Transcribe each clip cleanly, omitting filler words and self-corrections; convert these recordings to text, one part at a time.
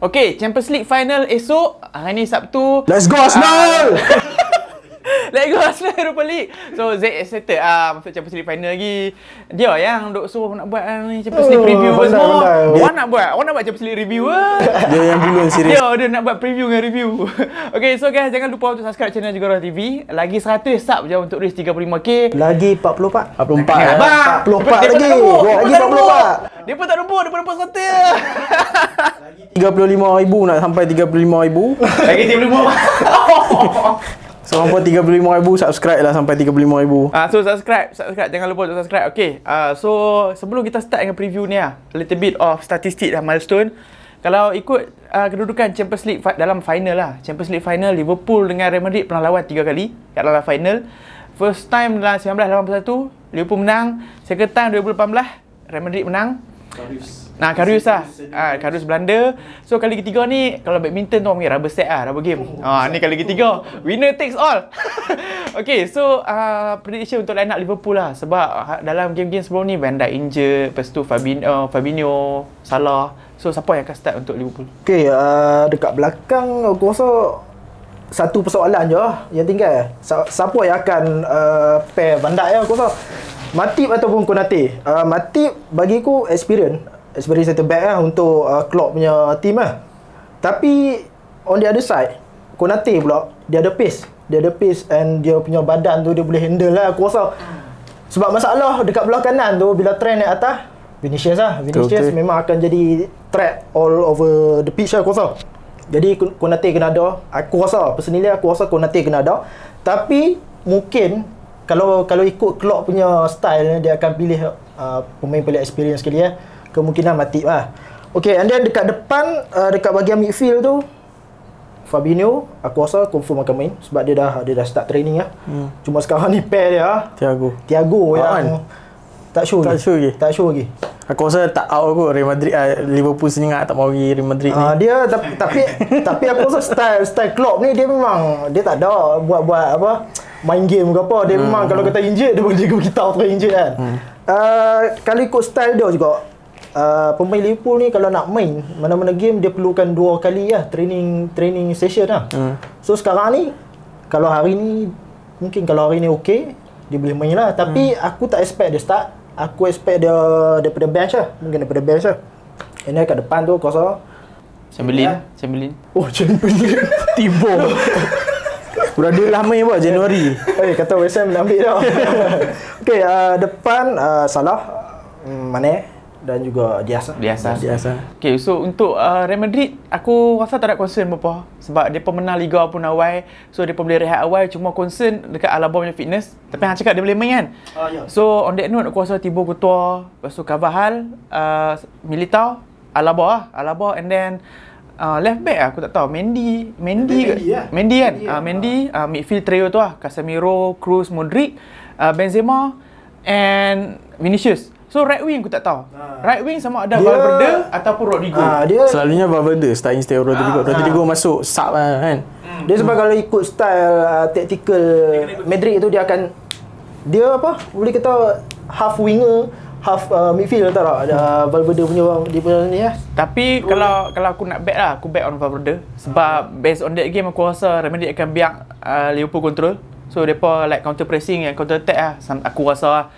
Okay, Champions League final esok. Hari ni Sabtu. Let's go Arsenal! Let's go Arsenal Europa League. So Z excited masuk Champions League final lagi. Dia yang duk suruh nak buat ni Champions League preview semua. Orang nak buat Champions League review Dia yang duluan serius. Dia nak buat preview dengan review. Okay, so guys, jangan lupa untuk subscribe channel Jugaorah TV. Lagi 100 sub je untuk reach 35k. Lagi 44. 44 44 lagi. Lagi 44. Dia pun tak nombor, dia pun nombor 100 je. 35,000 nak sampai 35,000. Lagi 35. So hampa 35,000 subscribe lah sampai 35,000. So subscribe, jangan lupa untuk subscribe. Okay, so sebelum kita start dengan preview ni a little bit of statistik dan milestone. Kalau ikut kedudukan Champions League dalam final lah, Champions League final, Liverpool dengan Real Madrid pernah lawan 3 kali kat dalam final. First time dalam 1981 Liverpool menang, second time 2018 Real Madrid menang. Karius lah. Karius Belanda. So kali ketiga ni, kalau badminton tu orang panggil rubber set lah, rubber game. Ni kali ketiga. Winner takes all. Okay, so prediction untuk line up Liverpool lah. Sebab dalam game-game sebelum ni Van Dijk injured, lepas tu Fabinho, Salah. So siapa yang akan start untuk Liverpool? Okay, dekat belakang aku rasa satu persoalan je yang tinggal. Siapa yang akan pair Van Dijk aku rasa? Matip ataupun Konate. Matip bagi aku experience center back lah untuk Klopp punya team lah. Tapi on the other side, Konate pula dia ada pace. And dia punya badan tu dia boleh handle lah aku rasa. Sebab masalah dekat belah kanan tu bila trend naik atas, Vinicius memang akan jadi threat all over the pitch lah aku rasa. Jadi Konate kena ada. Aku rasa Konate kena ada. Tapi mungkin kalau ikut Klopp punya style, dia akan pilih pemain paling experience sekali kemungkinan Matip lah. Okay, and then dekat depan, dekat bahagian midfield tu Fabinho, aku rasa confirm akan main sebab dia dah start training lah. Cuma sekarang ni pair dia Thiago yang tak show lagi. Aku rasa tak out kot Real Madrid. Liverpool senyap tak mau pergi Real Madrid ni. Dia tapi aku rasa style Klopp ni dia memang dia tak ada buat apa main game ke apa. Dia memang kalau kata injured dia boleh beritahu terus injured kan. Kalau ikut style dia juga, pemain Liverpool ni kalau nak main mana-mana game dia perlukan 2 kali lah training session lah. So sekarang ni kalau hari ni okey, dia boleh main lah. Tapi aku tak expect dia start. Aku expect dia daripada bench lah. Mungkin daripada bench lah. And then kat depan tu aku rasa Chamberlain. Oh, Chamberlain. Tiba. Udah dia lah main buat Januari. Kata West Ham nak ambil dah. Okay, depan Salah, Mane dan juga Diaz. Okay, so untuk Real Madrid, aku rasa tak ada concern apa. Sebab dia menang Liga pun awal. So dia boleh rehat awal. Cuma concern dekat Alaba punya fitness. Tapi hang cakap dia boleh main kan? So on that note, aku rasa Thibaut Courtois, lepas tu Carvajal, Militao, Alaba and then left back aku tak tahu. Mendy kan? Midfield trio tu lah. Casemiro, Kroos, Modric, Benzema and Vinicius. So right wing aku tak tahu. Right wing sama ada Valverde ataupun Rodrigo. Selalunya Valverde start instead of Rodrigo. Rodrigo masuk sub lah kan. Dia sebab kalau ikut style tactical Madrid tu dia akan boleh kata half winger, half midfield tak Valverde punya ni lah. Tapi kalau aku nak bet lah, aku bet on Valverde. Sebab based on that game aku rasa Real Madrid akan biar Liverpool control. So depa like counter pressing and counter attack lah. Aku rasa lah.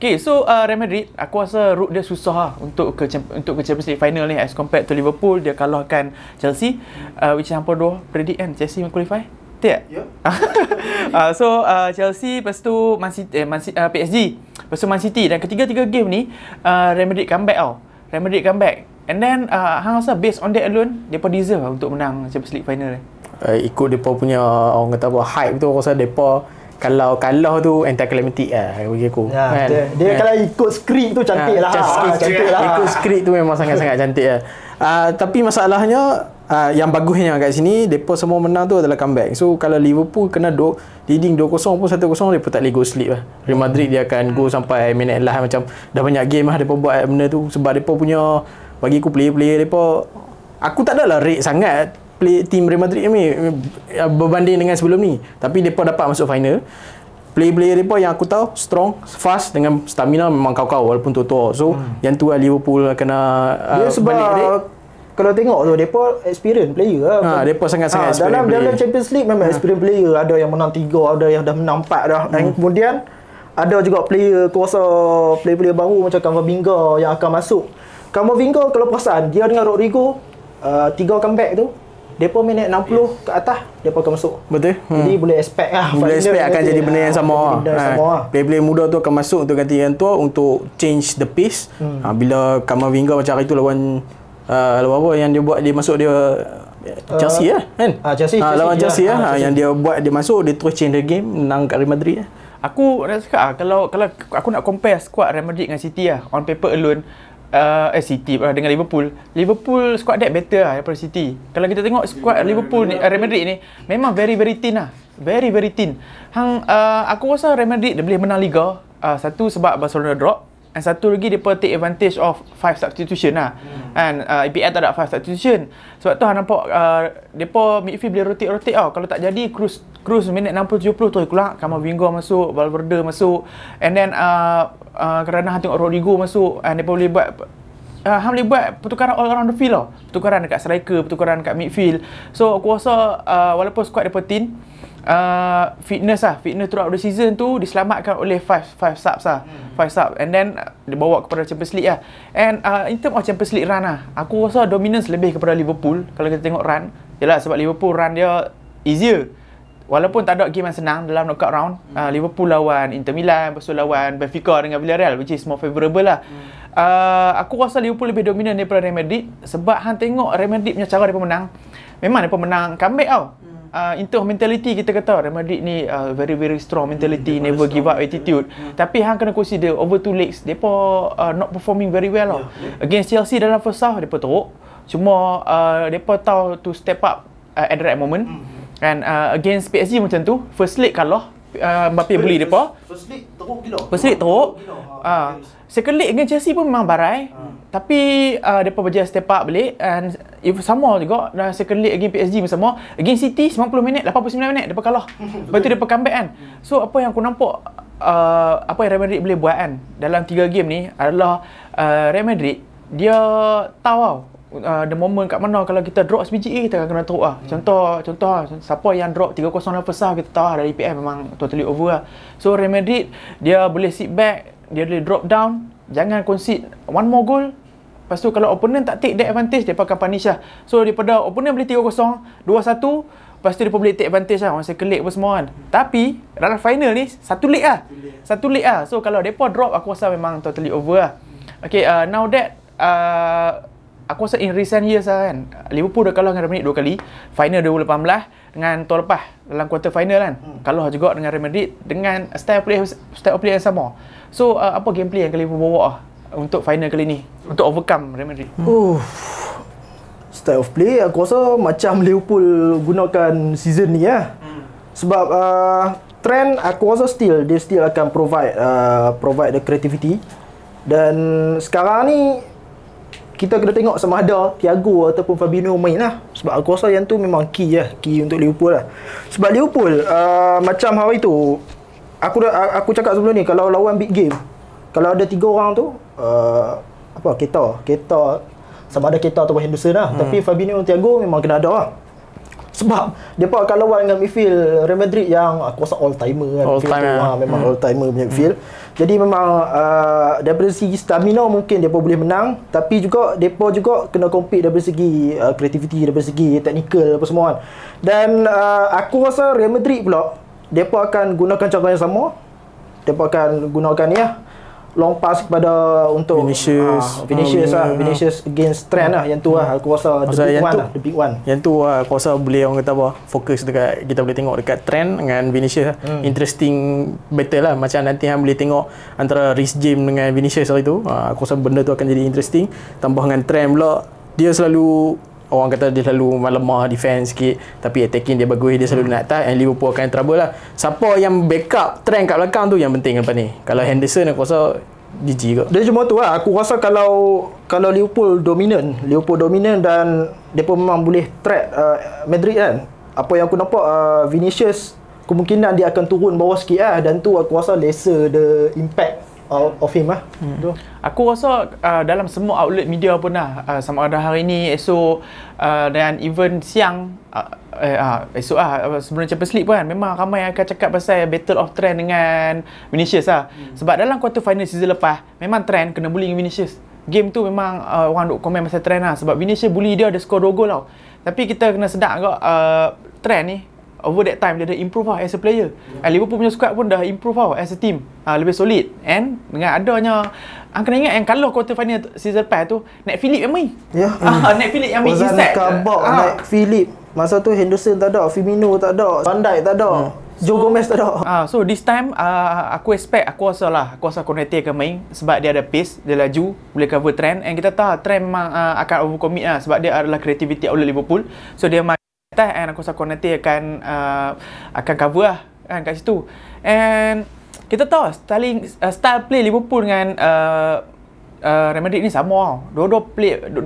Okay, so Real Madrid, aku rasa route dia susah lah untuk ke Champions League final ni as compared to Liverpool. Dia kalahkan Chelsea, which hampa dua predict kan Chelsea qualify? Tak? Ya. So Chelsea, lepas tu PSG, lepas tu Man City. Dan ketiga-tiga game ni Real Madrid comeback tau. And then hang rasa based on that alone, dia pun deserve lah untuk menang Champions League final ni. Ikut depa punya orang kata apa hype tu, aku rasa depa kalau kalah tu anti-climatic lah bagi aku. Kan? Dia kalau ikut skrip tu cantik lah. Ikut skrip tu memang sangat-sangat cantik lah. Tapi masalahnya yang bagusnya kat sini depa semua menang tu adalah comeback. So kalau Liverpool kena leading 2-0 pun 1-0, depa tak boleh go sleep lah. Real Madrid dia akan go sampai minit last, macam dah banyak game lah depa buat benda tu. Sebab depa punya, bagi aku player-player depa, aku tak adalah rate sangat team Real Madrid ni berbanding dengan sebelum ni. Tapi depa dapat masuk final. Player depa yang aku tahu strong, fast dengan stamina memang kau-kau walaupun tua-tua. So yang tu lah Liverpool kena dia sebab balik kalau tengok tu depa experience player lah. Depa sangat-sangat dalam player. dalam Champions League memang experience player. Ada yang menang 3, ada yang dah menang 4 dah. Dan kemudian ada juga player kuasa player baru macam Camavinga yang akan masuk. Camavinga kalau perasan dia dengan Rodrigo 3 comeback tu depa minit 60 ke atas depa akan masuk. Betul. Jadi boleh expect lah. Boleh expect akan jadi benda yang sama. Player-player muda tu akan masuk untuk ganti yang tua untuk change the pace. Bila Camavinga macam hari tu lawan apa yang dia buat dia masuk dia Chelsea kan? Chelsea lawan Chelsea yang dia buat dia masuk dia terus change the game menang kat Real Madrid. Aku nak cakap kalau aku nak compare squad Real Madrid dengan City on paper alone, City dengan Liverpool squad depth better daripada City. Kalau kita tengok squad Liverpool ni, Real Madrid ni memang very thin very thin. Aku rasa Real Madrid dia boleh menang Liga, satu sebab Barcelona drop, dan satu lagi depa take advantage of 5 substitution and EPL tak ada 5 substitution. Sebab tu nampak depa midfield boleh rotate kalau tak jadi Cruz minit 60 70 terus keluar, Camavinga masuk, Valverde masuk, and then kerana tengok Rodrigo masuk, and depa boleh buat boleh buat pertukaran all around the field pertukaran dekat striker, pertukaran dekat midfield. So aku rasa walaupun squad depa thin, fitness throughout the season tu diselamatkan oleh 5 subs 5 subs, and then dibawa kepada Champions League and in term of Champions League run aku rasa dominance lebih kepada Liverpool. Kalau kita tengok run, yalah sebab Liverpool run dia easier walaupun tak ada game yang senang dalam knockout round. Liverpool lawan Inter Milan, lepas tu lawan Benfica dengan Villarreal, which is more favourable aku rasa Liverpool lebih dominan daripada Real Madrid sebab hang tengok Real Madrid punya cara mereka menang, memang mereka menang comeback in terms of mentality kita kata Real Madrid ni very strong mentality, never give up attitude. Tapi hang kena consider over 2 legs depa not performing very well against Chelsea dalam first half depa teruk, cuma depa tahu to step up at the right moment. And against PSG macam tu, first leg kalah, Mbappe bully depa. First leg teruk. Second leg against Chelsea pun memang barai. Tapi depa berjaya step up balik, and if sama juga dalam second leg against PSG pun sama. Against City 90 minit, 89 minit depa kalah. Lepas tu depa comeback kan. So apa yang aku nampak apa yang Real Madrid boleh buat kan dalam 3 game ni adalah Real Madrid dia tahu the moment kat mana kalau kita drop sebiji kita akan kena teruk Contoh siapa yang drop 3-0 dalam first half kita tahu dari EPL memang totally over So Real Madrid dia boleh sit back, dia boleh drop down, jangan concede one more goal. Lepas tu kalau opponent tak take that advantage, dia akan punish So daripada opponent boleh 3-0, 2-1, lepas tu dia boleh take advantage on second leg apa semua kan. Tapi dalam final ni satu leg So kalau depa drop aku rasa memang totally over Okay, now that aku rasa in recent years kan, Liverpool dah kalah dengan Real Madrid 2 kali. Final 2018 dengan tahun lepas dalam quarter final kan. Kalah juga dengan Real Madrid dengan style of play yang sama. So apa gameplay yang Liverpool bawa untuk final kali ni untuk overcome Real Madrid? Style of play aku rasa macam Liverpool gunakan season ni Sebab trend aku rasa dia still akan provide the creativity. Dan sekarang ni kita kena tengok sama ada Thiago ataupun Fabinho main Sebab aku rasa yang tu memang key untuk Liverpool Sebab Liverpool macam hari tu aku cakap sebelum ni, kalau lawan big game, kalau ada 3 orang tu Keita sama ada Keita ataupun Henderson Tapi Fabinho dan Thiago memang kena ada Sebab depa akan lawan dengan midfield Real Madrid yang aku rasa all timer memang all timer punya midfield. Jadi memang daripada segi stamina mungkin depa boleh menang, tapi juga depa juga kena compete daripada segi creativity, daripada segi technical apa semua kan. Dan aku rasa Real Madrid pula depa akan gunakan cara yang sama. Depa akan gunakan long pass kepada untuk Vinicius against Trent yang tu aku rasa the big one. Yang tu aku rasa boleh orang kata fokus dekat, kita boleh tengok dekat Trent dengan Vinicius interesting battle macam nanti hang boleh tengok antara Reece James dengan Vinicius hari tu. Aku rasa benda tu akan jadi interesting. Tambah dengan Trent pula, dia selalu orang kata dia selalu lemah defense sikit, tapi attacking dia bagus, dia selalu nak attack, and Liverpool akan trouble Siapa yang backup Trent kat belakang tu yang penting lepas ni. Kalau Henderson aku rasa GG kot. Dia cuma tu aku rasa kalau Liverpool dominan dan depa memang boleh track Madrid kan. Apa yang aku nampak Vinicius kemungkinan dia akan turun bawah sikit dan tu aku rasa lesser the impact of him lah. Aku rasa dalam semua outlet media pun lah, sama ada hari ni, esok dan even siang, esok sebelum Champions League pun kan, memang ramai akan cakap pasal Battle of Trent dengan Vinicius lah. Sebab dalam quarter final season lepas, memang Trent kena bully dengan Vinicius. Game tu memang orang duk komen pasal Trent lah, sebab Vinicius bully dia, ada skor 2 gol tau. Tapi kita kena sedar agak Trent ni over that time dia dah improve lah as a player. Liverpool punya squad pun dah improve lah as a team, lebih solid. And dengan adanya, kena ingat yang kalau quarter final season lepas tu Nat Phillips yang main. Nat Phillips yang main Ozan inside. Kabak, Nat Phillips. Masa tu Henderson tak ada, Firmino tak ada, Van Dijk tak ada, Joe Gomez tak ada. So this time aku rasa Konate akan main sebab dia ada pace, dia laju, boleh cover Trent. And kita tahu Trent memang akan overcommit lah sebab dia adalah creativity outlet Liverpool. So dia main and aku rasa Konate akan cover lah kan kat situ. And kita tahu style play Liverpool dengan Real Madrid ni sama tau.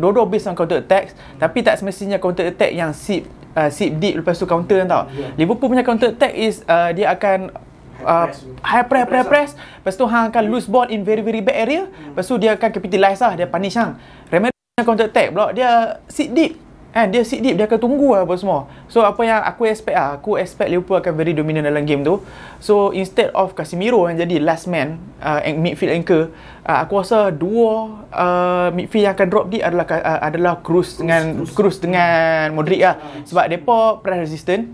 Dua-dua based on counter attack, tapi tak semestinya counter attack yang sip deep lepas tu counter kan tau. Liverpool punya counter attack is dia akan high press, lepas tu hang akan lose ball in very very bad area, lepas tu dia akan capitalize lah, dia punish hang. Real Madrid punya counter attack pula dia sit deep. Dia sit deep, dia akan tunggu lah apa semua. So apa yang aku expect Liverpool akan very dominant dalam game tu. So instead of Casemiro yang jadi last man, midfield anchor, aku rasa dua midfield yang akan drop deep adalah Kroos dengan Modric lah. Sebab depa press resistant,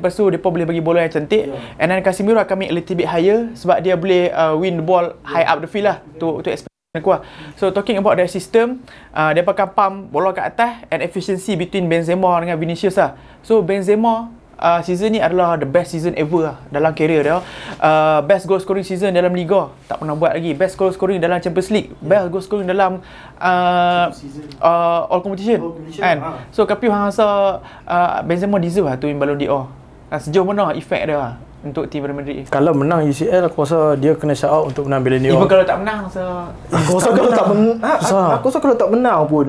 lepas tu depa boleh bagi bola yang cantik. And then Casemiro akan make a little bit higher sebab dia boleh win the ball high up the field lah. Tu expect. So talking about that system, dia akan pump bola kat atas and efficiency between Benzema dengan Vinicius lah. So Benzema season ni adalah the best season ever lah dalam career dia. Best goal scoring season dalam Liga, tak pernah buat lagi. Best goal scoring dalam Champions League, best goal scoring dalam all competition kan. So tapi hang rasa Benzema deserve lah to win Ballon d'Or. Sejauh mana efek dia lah untuk tim Real Madrid? Kalau menang UCL, aku rasa dia kena shout out untuk menang Ballon d'Or. Even kalau tak menang, aku rasa kalau tak menang, aku rasa kalau tak menang pun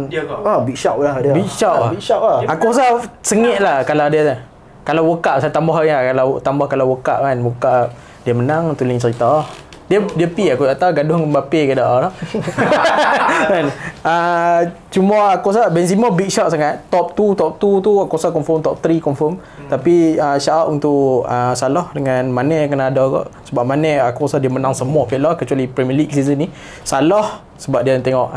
big shout lah dia. Big shout lah. Aku rasa sengit lah kalau dia. Kalau World Cup saya tambah ya, kalau World Cup kan, World Cup dia menang tu lain cerita. Dia aku tak tahu gaduh dengan Mbappe ke tak lah. Kan? Cuma aku rasa Benzema big shot sangat. Top 2 tu aku rasa confirm, top 3 confirm. Tapi shout out untuk Salah dengan Mane yang kena ada kot. Sebab Mane aku rasa dia menang semua piala kecuali Premier League season ni. Salah sebab dia tengok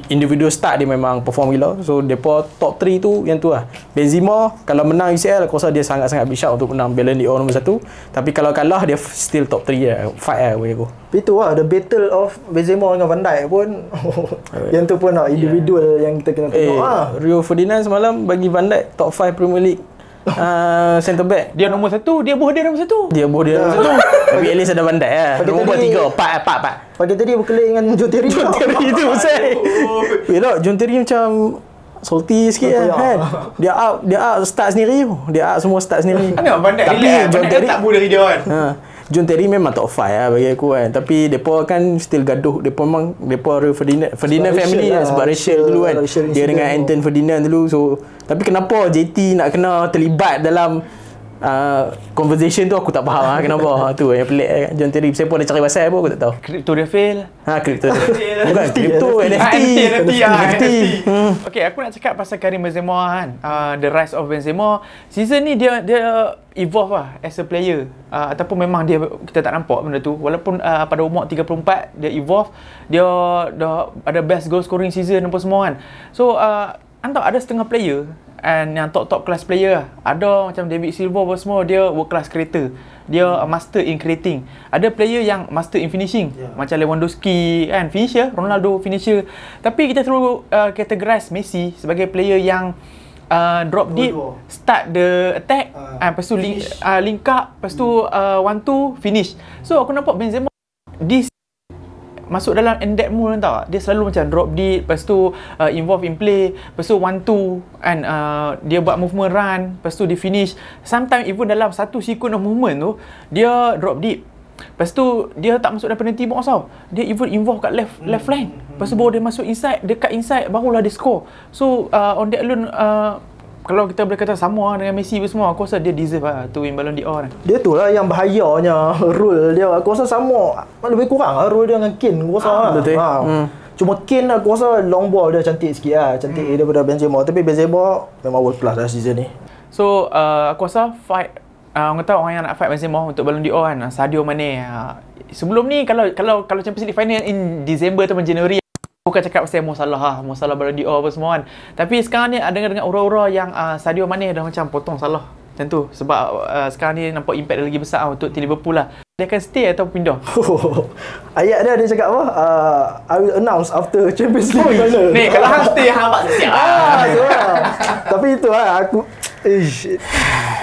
individual start dia memang perform gila. So depa top 3 tu yang tu lah. Benzema kalau menang UCL aku rasa dia sangat-sangat big shout untuk menang Ballon d'Or nombor 1. Tapi kalau kalah dia still top 3 lah. Fight lah bagi aku. Itu lah the battle of Benzema dengan Van Dijk pun yang tu pun lah individual yang kita kena tengok. Rio Ferdinand semalam bagi Van Dijk top 5 Premier League centre back. Dia nombor 1, dia nombor 1. Nombor 1. Tapi at least ada Van Dijk lah. Nombor 3, 4. Pagi tadi berkeling dengan John Terry. John Terry tu saya. John Terry macam salty sikit kan. Dia out start sendiri. Dia out semua start sendiri. Mana Van Dijk tapi John Terry tak boleh dia kan. John Terry memang top 5 lah bagi aku kan. Tapi depa kan still gaduh. Depa Ferdinand family lah, sebab Rachel dulu kan. Dia dengan Anton Ferdinand dulu. So tapi kenapa JT nak kena terlibat dalam conversation tu aku tak faham lah kenapa. Tu yang pelik kan. John Terry saya pun ada cari pasal pun aku tak tahu. Crypto dia fail. Crypto. Bukan crypto, NFT. Okay, aku nak cakap pasal Karim Benzema kan. The rise of Benzema. Season ni dia evolve lah as a player. Ataupun memang kita tak nampak benda tu. Walaupun pada umur 34 dia evolve. Dia dah ada best goal scoring season apa semua kan. So anda ada setengah player and yang top class player lah. Ada macam David Silva apa semua, dia world class creator. Dia master in creating. Ada player yang master in finishing. Macam Lewandowski kan, finisher, Ronaldo finisher. Tapi kita selalu categorize Messi sebagai player yang drop deep, start the attack, lepas tu link up, lepas tu 1-2 finish. So aku nampak Benzema masuk dalam in-depth mode tau. Dia selalu macam drop deep, lepas tu involve in play, lepas tu 1-2 and dia buat movement run, lepas tu dia finish. Sometimes even dalam satu sequence of movement tu dia drop deep, lepas tu dia tak masuk dalam penalty box tau. Dia even involve kat left flank, lepas tu baru dia masuk inside, dekat inside barulah dia score. So on that alone kalau kita boleh kata sama dengan Messi pun semua, aku rasa dia deserve lah to win Ballon d'Or. Dia tu lah yang bahayanya role dia. Aku rasa sama, lebih kurang lah role dia dengan Kane. Aku rasa betul. Cuma Kane aku rasa long ball dia cantik sikit lah. Cantik daripada Benzema. Tapi Benzema memang world class lah season ni. So aku rasa fight orang kata orang yang nak fight Benzema untuk Ballon d'Or kan, Sadio Mane. Sebelum ni kalau Champions League final in Disember atau Januari, bukan cakap pasal Mo Salah Ballon d'Or apa semua kan. Tapi sekarang ni ada dengan aura-aura yang Sadio Mane dah macam potong Salah macam tu. Sebab sekarang ni nampak impact dia lagi besar untuk tim Liverpool lah. Dia akan stay atau pindah? Ayat dia cakap apa? I will announce after Champions League final. Ni kalau hang stay, hang buat siap. Tu lah. Tapi itu lah aku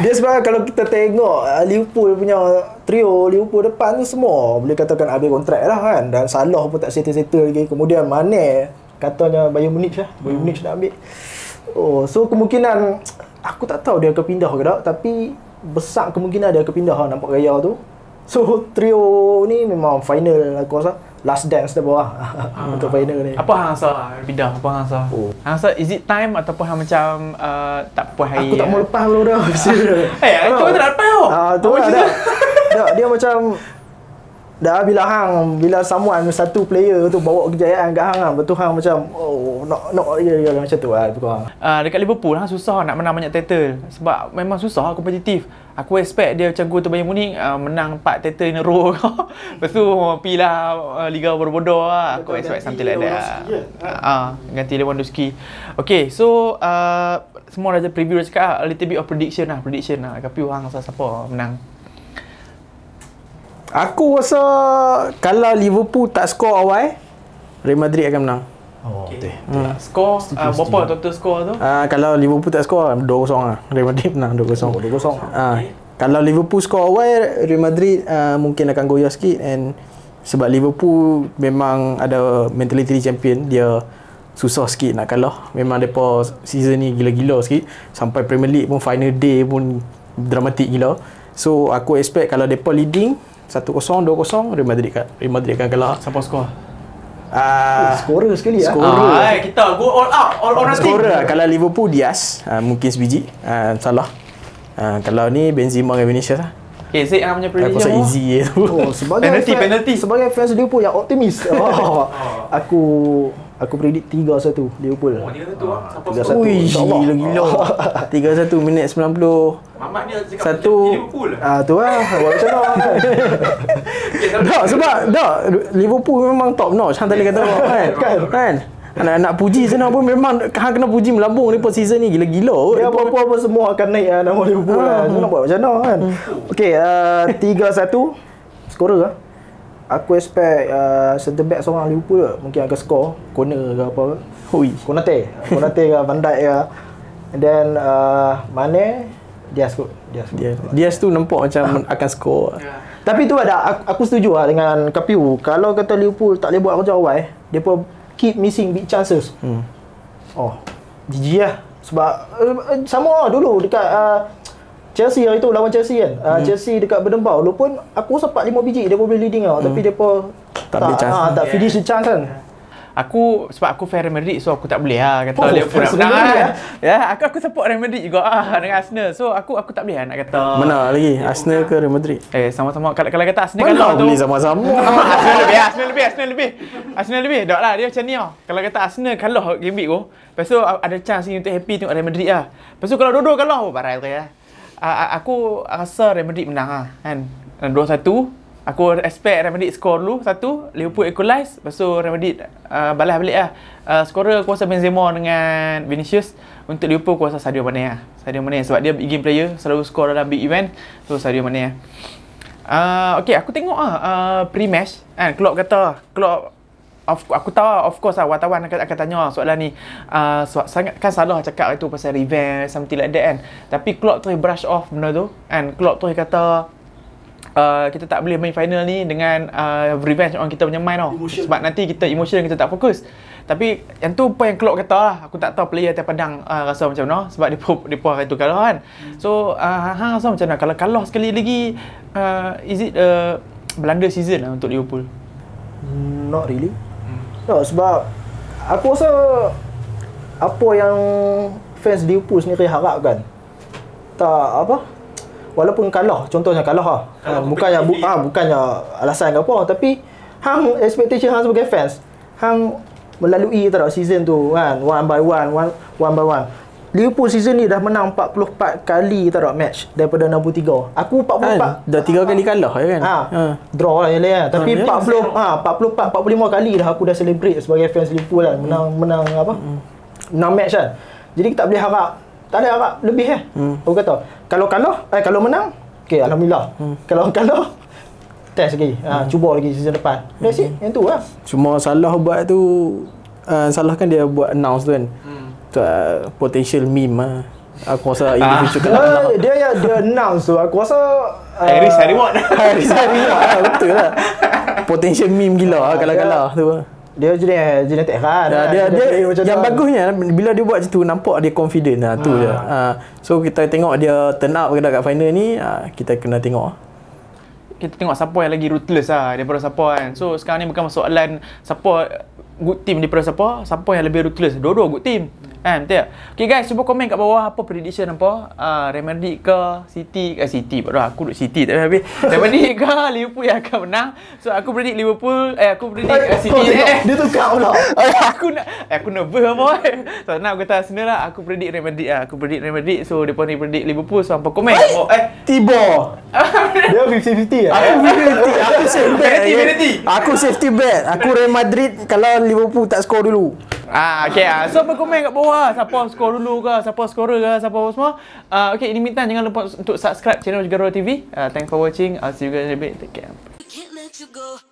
dia sebab kalau kita tengok Liverpool punya trio Liverpool depan tu semua boleh katakan habis kontrak lah kan. Dan Salah pun tak settle lagi. Kemudian Mane katanya Bayern Munich lah. Bayern Munich nak ambil. So kemungkinan aku tak tahu dia akan pindah ke tak, tapi besar kemungkinan dia akan pindah lah, nampak gaya tu. So trio ni memang final aku rasa. Last dance dah bawah untuk final ni. Apa hang rasa pindah? Apa hang rasa? Hang rasa is it time ataupun hang macam tak puas hari? Aku tak mau lepas dulu dah. Itu tak lepas tau. Tu lah dah. Dia macam dah bila someone satu player tu bawa kejayaan kat hang, betul hang macam nak dia macam tu lah lebih kurang. Dekat Liverpool hang susah nak menang banyak title sebab memang susah kompetitif. Aku expect dia macam go to Bayern Munich menang 4 title in a row. Lepas tu pergi lah Liga bodoh-bodoh lah. Aku expect something like that. Ganti Lewandowski. Okay, so semua dah preview dah cakap a little bit of prediction lah. Tapi hang rasa siapa menang? Aku rasa kalau Liverpool tak skor awal, Real Madrid akan menang. Okay. Skor berapa total skor tu? Kalau Liverpool tak skor 2-0 lah. Real Madrid menang 2-0. 2-0. Kalau Liverpool skor awal, Real Madrid mungkin akan goyah sikit. And sebab Liverpool memang ada mentality champion, dia susah sikit nak kalah. Memang depa season ni gila-gila sikit. Sampai Premier League pun final day pun dramatik gila. So aku expect kalau depa leading 1-0, 2-0, Real Madrid akan kalah. Siapa skor? Skorer sekali lah. Skorer. Kita go all out, all on nothing. Skorer kalau Liverpool Diaz, mungkin sebiji. Salah. Kalau ni Benzema dengan Vinicius lah. Okay, Zek hang punya prediction. Pasal easy je tu. Penalty. Sebagai fans Liverpool yang optimis. Aku predict 3-1 Liverpool. 3-1. Ui, gila-gila. 3-1 minit 90. Mamat ni cakap Satu. Liverpool. Tu lah. Buat macam mana. Tak, sebab Liverpool memang top notch. Hang tadi kata kan. Anak-anak puji sana pun memang hang kena puji melambung depa season ni gila-gila. Dia apa-apa semua akan naik nama Liverpool lah. Nak buat macam mana kan. Okey, 3-1 skorer lah. Aku expect center back seorang Liverpool mungkin akan score corner ke apa. Konate ke Van Dijk ke. And then Mane, Diaz kot. Diaz tu nampak macam akan score. Tapi tu ada aku setuju lah dengan KPU. Kalau kata Liverpool tak boleh buat kerja awal, depa keep missing big chances. GG lah. Sebab sama lah dulu dekat Chelsea hari tu lawan Chelsea kan. Chelsea dekat Bernabeu walaupun aku rasa 4-5 biji dia boleh leading tau, tapi depa tak finish the chance kan. Sebab aku fan Real Madrid, so aku tak boleh lah kata Liverpool nak menang. Aku support Real Madrid juga dengan Arsenal. So aku tak boleh lah nak kata mana lagi Arsenal ke Real Madrid? Sama-sama. Kalau kata Arsenal kalah tu boleh sama-sama. Arsenal lebih. Tak lah, dia macam ni lah. Kalau kata Arsenal kalah game week tu, lepas tu ada chance ni untuk happy tengok Real Madrid lah. Lepas tu kalau dua-dua kalah, barai tu ya. Aku rasa Real Madrid menang lah kan. 2-1. Aku expect Real Madrid score dulu 1, Liverpool equalize, lepas tu Real Madrid balas balik lah. Scorer aku rasa Benzema dengan Vinicius. Untuk Liverpool aku rasa Sadio Mane lah. Sebab dia big game player, selalu score dalam big event. So Sadio Mane lah. Okay, aku tengok pre-match kan, Klopp kata aku tahu of course lah wartawan akan tanya soalan ni. Sangat kan salah cakap itu pasal revenge something like that kan. Tapi Klopp terus brush off benda tu kan. Klopp terus kata kita tak boleh main final ni dengan revenge on kita punya mind tau. Sebab nanti kita emotion, kita tak fokus. Tapi yang tu apa yang Klopp kata lah. Aku tak tahu player atas padang rasa macam mana. Sebab dia pun itu kalah kan. So hang rasa macam mana kalau kalah sekali lagi, is it blunder season lah untuk Liverpool? Not really. No, sebab aku rasa apa yang fans Liverpool sendiri harapkan? Tak apa? Walaupun kalah, contohnya kalah bukannya alasan ke apa, tapi hang expectation hang sebagai fans, hang melalui season tu kan, one by one. Liverpool season ni dah menang 44 kali match daripada 63. Aku 44 dah 3 kali kalah ya kan. Draw lah yang lain. Tapi 44 45 kali dah aku dah celebrate sebagai fans Liverpool kan. Menang menang match kan. Jadi kita tak boleh harap, tak ada harap lebih Aku kata kalau kalah kalau menang, okey alhamdulillah. Kalau kalah test lagi. Cuba lagi season depan. That's it. Yang tu lah. Cuma salah buat tu salahkan dia buat announce tu kan. Potential meme aku rasa individual dia announce tu aku rasa risk and reward. Betul lah. Potential meme gila kalau kalah tu. Dia genetik kan. Dia yang bagusnya bila dia buat macam tu nampak dia confident tu je. So kita tengok dia turn up kat final ni, kita kena tengok. Kita tengok siapa yang lagi ruthless daripada siapa kan. So sekarang ni bukan soalan siapa good team daripada siapa yang lebih ruthless. Dua-dua good team. Betul tak? Okay guys, cuba komen kat bawah apa prediction apa. Real Madrid ke City baru aku duduk City tak habis. Real Madrid ke Liverpool yang akan menang. So aku predict Liverpool, aku predict City. Dia tukar pula. Aku nervous apa. So nak aku kata Arsenal lah, aku predict Real Madrid Aku predict Real Madrid. So depa ni predict Liverpool. So hampa komen kat bawah. Tiba. Dia 50-50 Aku safety bet. Aku safety bet. Aku Real Madrid kalau Liverpool tak skor dulu. Okay. So berkomen kat bawah siapa skor dulu ke, siapa skorer ke, siapa apa semua. Okay, in the meantime jangan lupa untuk subscribe channel Juga Royal TV. Thanks for watching. I'll see you guys in a bit. Take care.